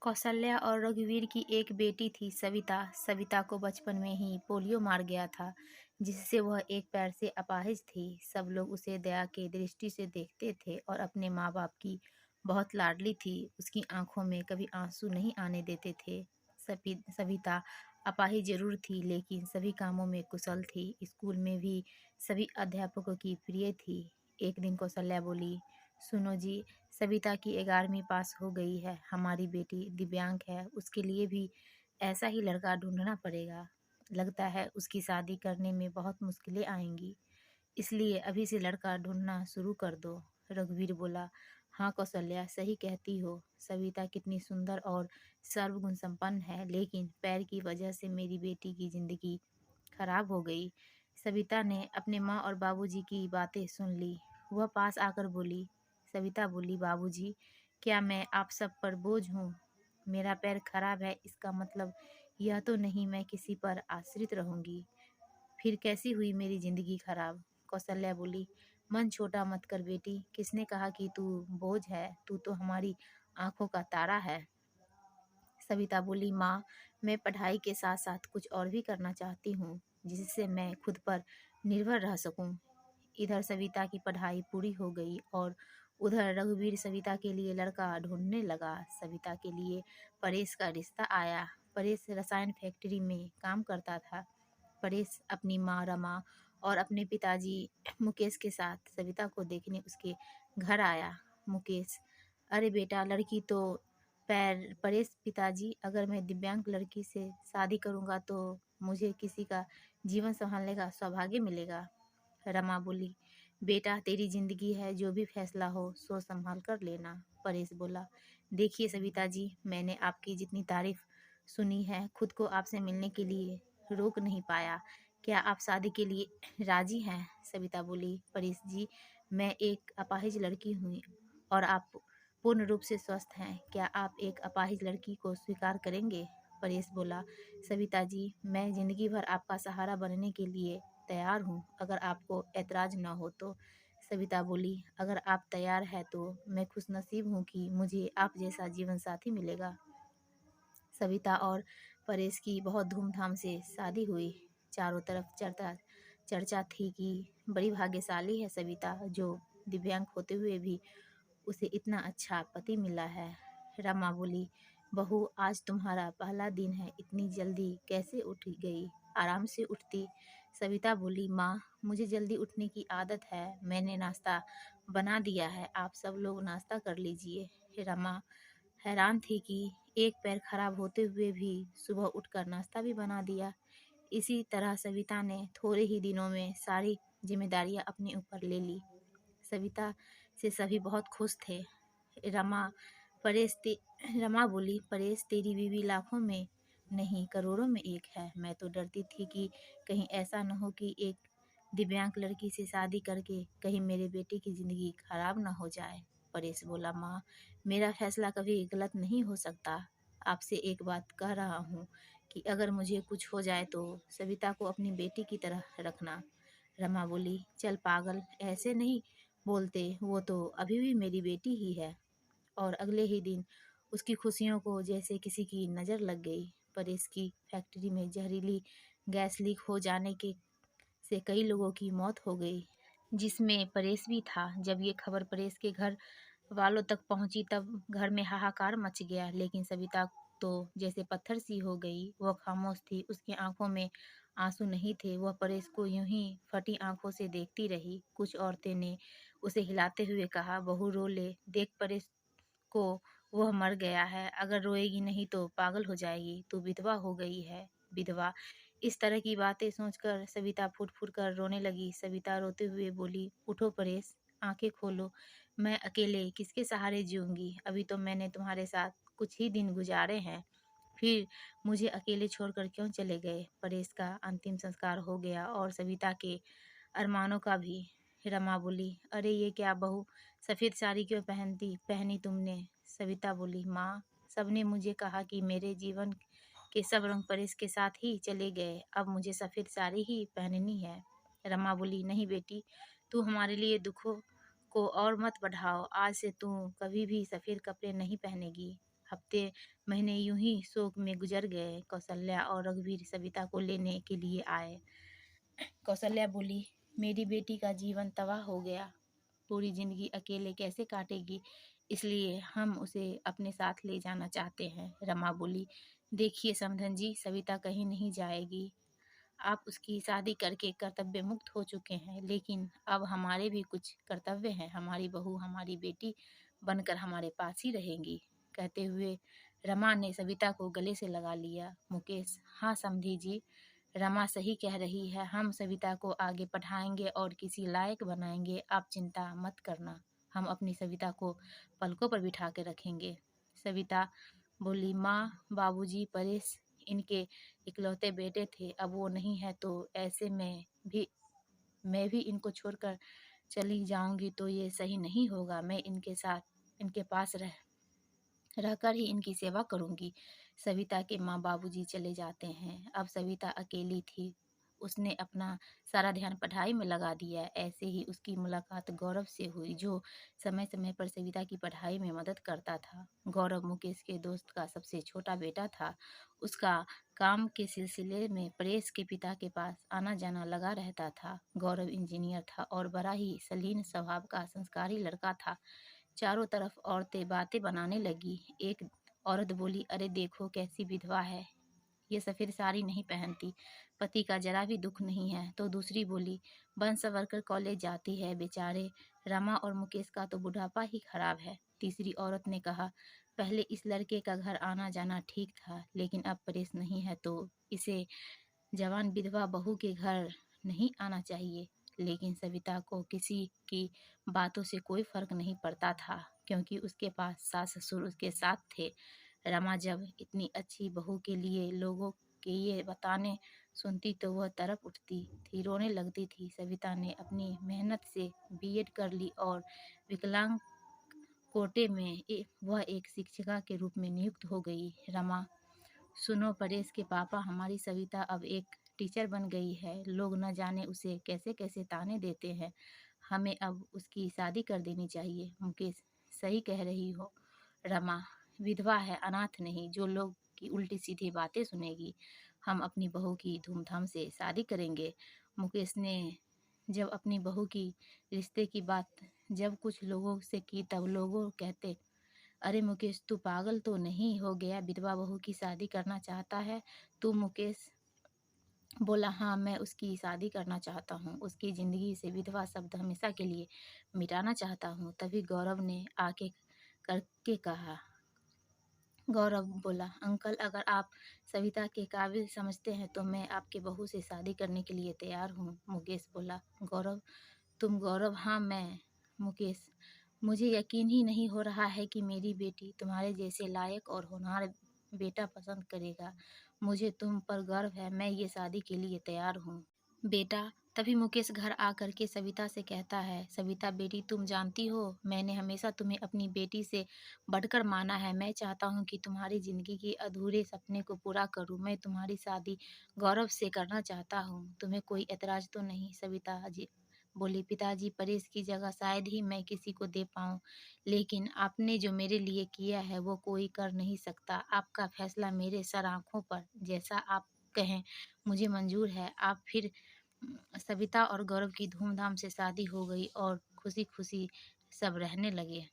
कौशल्या और रघुवीर की एक बेटी थी सविता। सविता को बचपन में ही पोलियो मार गया था, जिससे वह एक पैर से अपाहिज थी। सब लोग उसे दया के दृष्टि से देखते थे और अपने माँ बाप की बहुत लाडली थी। उसकी आंखों में कभी आंसू नहीं आने देते थे। सविता अपाहिज जरूर थी, लेकिन सभी कामों में कुशल थी। स्कूल में भी सभी अध्यापकों की प्रिय थी। एक दिन कौशल्या बोली, सुनो जी, सविता की 11वीं पास हो गई है। हमारी बेटी दिव्यांग है, उसके लिए भी ऐसा ही लड़का ढूंढना पड़ेगा। लगता है उसकी शादी करने में बहुत मुश्किलें आएंगी, इसलिए अभी से लड़का ढूंढना शुरू कर दो। रघुवीर बोला, हाँ कौशल्या, सही कहती हो। सविता कितनी सुंदर और सर्वगुण संपन्न है, लेकिन पैर की वजह से मेरी बेटी की जिंदगी खराब हो गई। सविता ने अपने माँ और बाबूजी की बातें सुन ली। वह पास आकर बोली, सविता बोली, बाबूजी, क्या मैं आप सब पर बोझ हूँ? मेरा पैर खराब है, इसका मतलब यह तो नहीं मैं किसी पर आश्रित रहूंगी। फिर कैसी हुई मेरी जिंदगी खराब? कौशल्या बोली, मन छोटा मत कर बेटी, किसने कहा कि तू बोझ है? तू तो हमारी आंखों का तारा है। सविता बोली, माँ, मैं पढ़ाई के साथ साथ कुछ और भी करना चाहती हूँ, जिससे मैं खुद पर निर्भर रह सकूं। इधर सविता की पढ़ाई पूरी हो गई और उधर रघुवीर सविता के लिए लड़का ढूंढने लगा। सविता के लिए परेश का रिश्ता आया। परेश रसायन फैक्ट्री में काम करता था। परेश अपनी माँ रमा और अपने पिताजी मुकेश के साथ सविता को देखने उसके घर आया। मुकेश, अरे बेटा, लड़की तो पैर परेश, पिताजी, अगर मैं दिव्यांग लड़की से शादी करूंगा तो मुझे किसी का जीवन संभालने का सौभाग्य मिलेगा। रमा बोली, बेटा, तेरी जिंदगी है, जो भी फैसला हो सोच संभाल कर लेना। परेश बोला, देखिए सविता जी, मैंने आपकी जितनी तारीफ सुनी है, खुद को आपसे मिलने के लिए रोक नहीं पाया। क्या आप शादी के लिए राजी हैं? सविता बोली, परेश जी, मैं एक अपाहिज लड़की हूँ और आप पूर्ण रूप से स्वस्थ हैं। क्या आप एक अपाहिज लड़की को स्वीकार करेंगे? परेश बोला, सविता जी, मैं जिंदगी भर आपका सहारा बनने के लिए तैयार हूँ, अगर आपको ऐतराज न हो तो। सविता बोली, अगर आप तैयार है तो मैं खुशनसीब हूँ कि मुझे आप जैसा जीवन साथी मिलेगा। सविता और परेश की बहुत धूमधाम से शादी हुई। चारों तरफ चर्चा चर्चा थी कि बड़ी भाग्यशाली है सविता, जो दिव्यांग होते हुए भी उसे इतना अच्छा पति मिला है। रमा बोली, बहू, आज तुम्हारा पहला दिन है, इतनी जल्दी कैसे उठ गई? आराम से उठती। सविता बोली, माँ, मुझे जल्दी उठने की आदत है, मैंने नाश्ता बना दिया है, आप सब लोग नाश्ता कर लीजिए। रमा हैरान थी कि एक पैर खराब होते हुए भी सुबह उठकर नाश्ता भी बना दिया। इसी तरह सविता ने थोड़े ही दिनों में सारी जिम्मेदारियां अपने ऊपर ले ली। सविता से सभी बहुत खुश थे। रमा रमा बोली, परेश, तेरी बीवी लाखों में नहीं करोड़ों में एक है। मैं तो डरती थी कि कहीं ऐसा न हो कि एक दिव्यांग लड़की से शादी करके कहीं मेरे बेटे की जिंदगी खराब ना हो जाए। परेश बोला, माँ, मेरा फैसला कभी गलत नहीं हो सकता। आपसे एक बात कह रहा हूँ कि अगर मुझे कुछ हो जाए तो सविता को अपनी बेटी की तरह रखना। रमा बोली, चल पागल, ऐसे नहीं बोलते, वो तो अभी भी मेरी बेटी ही है। और अगले ही दिन उसकी खुशियों को जैसे किसी की नज़र लग गई। परेश की फैक्ट्री में जहरीली गैस लीक हो जाने के से कई लोगों की मौत हो गई, जिसमें परेश भी था। जब ये खबर परेश के घर वालों तक पहुंची तब घर में हाहाकार मच गया, लेकिन सविता तो जैसे पत्थर सी हो गई। वह खामोश थी, उसकी आंखों में आंसू नहीं थे। वह परेश को यूं ही फटी आंखों से देखती रही। कुछ औरतें ने उसे हिलाते हुए कहा, बहू रो ले, देख परेश को, वह मर गया है, अगर रोएगी नहीं तो पागल हो जाएगी, तू विधवा हो गई है। विधवा? इस तरह की बातें सोचकर सविता फूट फूट कर रोने लगी। सविता रोते हुए बोली, उठो परेश, आंखें खोलो, मैं अकेले किसके सहारे जीऊंगी? अभी तो मैंने तुम्हारे साथ कुछ ही दिन गुजारे हैं, फिर मुझे अकेले छोड़कर क्यों चले गए? परेश का अंतिम संस्कार हो गया और सविता के अरमानों का भी। रमा बोली, अरे ये क्या बहू, सफ़ेद साड़ी क्यों पहनी तुमने? सविता बोली, माँ, सबने मुझे कहा कि मेरे जीवन के सब रंग परेश के साथ ही चले गए, अब मुझे सफ़ेद साड़ी ही पहननी है। रमा बोली, नहीं बेटी, तू हमारे लिए दुखों को और मत बढ़ाओ, आज से तू कभी भी सफ़ेद कपड़े नहीं पहनेगी। हफ्ते महीने यूं ही शोक में गुजर गए। कौशल्या और रघुवीर सविता को लेने के लिए आए। कौशल्या बोली, मेरी बेटी का जीवन तबाह हो गया, पूरी जिंदगी अकेले कैसे काटेगी, इसलिए हम उसे अपने साथ ले जाना चाहते हैं। रमा बोली, देखिए समधन जी, सविता कहीं नहीं जाएगी। आप उसकी शादी करके कर्तव्य मुक्त हो चुके हैं, लेकिन अब हमारे भी कुछ कर्तव्य हैं। हमारी बहू हमारी बेटी बनकर हमारे पास ही रहेंगी। कहते हुए रमा ने सविता को गले से लगा लिया। मुकेश, हाँ समधी जी, रमा सही कह रही है, हम सविता को आगे पढ़ाएंगे और किसी लायक बनाएंगे। आप चिंता मत करना, हम अपनी सविता को पलकों पर बिठा के रखेंगे। सविता बोली, माँ बाबूजी परेश इनके इकलौते बेटे थे, अब वो नहीं है तो ऐसे में भी मैं भी इनको छोड़कर चली जाऊंगी तो ये सही नहीं होगा। मैं इनके साथ इनके पास रहकर ही इनकी सेवा करूंगी। सविता के माँ बाबूजी चले जाते हैं। अब सविता अकेली थी। उसने अपना सारा ध्यान पढ़ाई में लगा दिया। ऐसे ही उसकी मुलाकात गौरव से हुई, जो समय समय पर सविता की पढ़ाई में मदद करता था। गौरव मुकेश के दोस्त का सबसे छोटा बेटा था। उसका काम के सिलसिले में परेश के पिता के पास आना जाना लगा रहता था। गौरव इंजीनियर था और बड़ा ही सलीन स्वभाव का संस्कारी लड़का था। चारों तरफ औरतें बातें बनाने लगी। एक औरत बोली, अरे देखो कैसी विधवा है, ये सफ़ेद साड़ी नहीं पहनती, पति का जरा भी दुख नहीं है। तो दूसरी बोली, बन संवर कर कॉलेज जाती है, बेचारे रमा और मुकेश का तो बुढ़ापा ही खराब है। तीसरी औरत ने कहा, पहले इस लड़के का घर आना जाना ठीक था, लेकिन अब परेश नहीं है तो इसे जवान विधवा बहू के घर नहीं आना चाहिए। लेकिन सविता को किसी की बातों से कोई फर्क नहीं पड़ता था, क्योंकि उसके पास सास ससुर उसके साथ थे। रमा जब इतनी अच्छी बहू के लिए लोगों के ये बताने सुनती तो वह तड़प उठती थी, रोने लगती थी। सविता ने अपनी मेहनत से बीएड कर ली और विकलांग कोटे में वह एक शिक्षिका के रूप में नियुक्त हो गई। रमा, सुनो परेश के पापा, हमारी सविता अब एक टीचर बन गई है। लोग न जाने उसे कैसे कैसे ताने देते हैं। हमें अब उसकी शादी कर देनी चाहिए। मुकेश, सही कह रही हो रमा, विधवा है, अनाथ नहीं, जो लोग की उल्टी सीधी बातें सुनेगी। हम अपनी बहू की धूमधाम से शादी करेंगे। मुकेश ने जब अपनी बहू की रिश्ते की बात जब कुछ लोगों से की, तब लोगों कहते, अरे मुकेश, तू पागल तो नहीं हो गया, विधवा बहू की शादी करना चाहता है तू? मुकेश बोला, हाँ मैं उसकी शादी करना चाहता हूँ, उसकी ज़िंदगी से विधवा शब्द हमेशा के लिए मिटाना चाहता हूँ। तभी गौरव ने आके करके कहा, गौरव बोला, अंकल अगर आप सविता के काबिल समझते हैं तो मैं आपके बहू से शादी करने के लिए तैयार हूँ। मुकेश बोला, गौरव, तुम? गौरव, हाँ मैं। मुकेश, मुझे यकीन ही नहीं हो रहा है कि मेरी बेटी तुम्हारे जैसे लायक और होनहार बेटा पसंद करेगा। मुझे तुम पर गर्व है, मैं ये शादी के लिए तैयार हूँ। बेटा, तभी मुकेश घर आकर के सविता से कहता है, सविता बेटी, तुम जानती हो मैंने हमेशा तुम्हें अपनी बेटी से बढ़कर माना है। मैं चाहता हूँ कि तुम्हारी ज़िंदगी के अधूरे सपने को पूरा करूँ। मैं तुम्हारी शादी गौरव से करना चाहता हूँ। तुम्हें कोई एतराज़ तो नहीं? सविता जी बोली, पिताजी, परेश की जगह शायद ही मैं किसी को दे पाऊँ, लेकिन आपने जो मेरे लिए किया है वो कोई कर नहीं सकता। आपका फैसला मेरे सर आँखों पर, जैसा आप कहें मुझे मंजूर है। आप फिर सविता और गौरव की धूमधाम से शादी हो गई और खुशी खुशी सब रहने लगे।